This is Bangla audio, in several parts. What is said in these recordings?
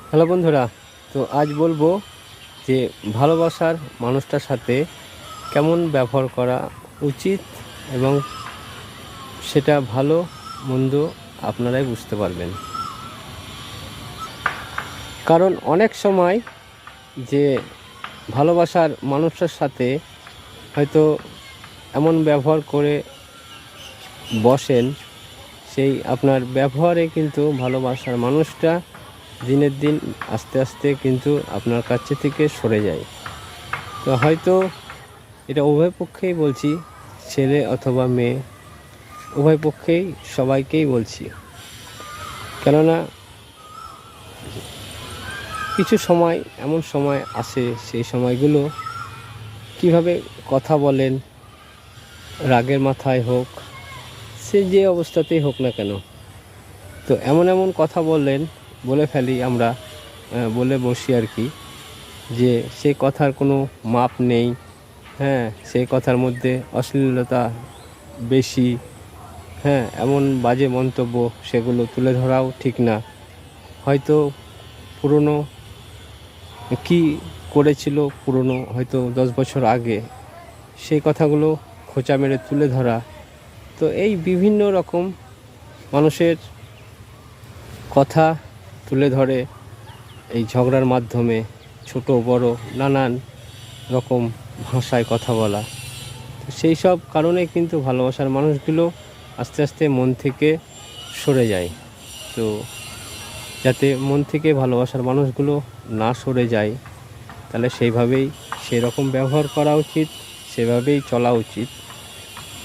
হ্যালো বন্ধুরা, তো আজ বলবো যে ভালোবাসার মানুষটার সাথে কেমন ব্যবহার করা উচিত এবং সেটা ভালো মন্দ আপনারাই বুঝতে পারবেন। কারণ অনেক সময় যে ভালোবাসার মানুষটার সাথে হয়তো এমন ব্যবহার করে বসেন, সেই আপনার ব্যবহারে কিন্তু ভালোবাসার মানুষটা দিনের দিন আস্তে আস্তে কিন্তু আপনার কাছে থেকে সরে যায়। তো হয়তো এটা উভয় পক্ষেই বলছি, ছেলে অথবা মেয়ে, উভয় পক্ষেই সবাইকেই বলছি। কেননা কিছু সময় এমন সময় আসে, সেই সময়গুলো কিভাবে কথা বলেন, রাগের মাথায় হোক, সে যে অবস্থাতেই হোক না কেন, তো এমন এমন কথা বলে ফেলি আমরা, বলে বসি আর কি, যে সেই কথার কোনো মাপ নেই। সেই কথার মধ্যে অশ্লীলতা বেশি। এমন বাজে মন্তব্য, সেগুলো তুলে ধরাও ঠিক না। হয়তো পুরনো কি করেছিল, পুরনো হয়তো 10 বছর আগে, সেই কথাগুলো খোঁচা মেরে তুলে ধরা। তো এই বিভিন্ন রকম মানুষের কথা তুলে ধরে এই ঝগড়ার মাধ্যমে ছোট বড় নানান রকম ভাষায় কথা বলা। তো সেই সব কারণে কিন্তু ভালোবাসার মানুষগুলো আস্তে আস্তে মন থেকে সরে যায়। তো যাতে মন থেকে ভালোবাসার মানুষগুলো না সরে যায়, তাহলে সেই রকম ব্যবহার করা উচিত, সেভাবেই চলা উচিত।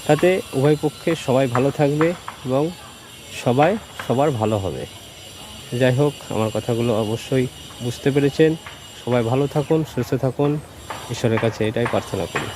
তাতে উভয় পক্ষে সবাই ভালো থাকবে এবং সবার ভালো হবে। যাই হোক, আমার কথাগুলো অবশ্যই বুঝতে পেরেছেন। সবাই ভালো থাকুন, সুস্থ থাকুন, ঈশ্বরের কাছে এটাই প্রার্থনা করি।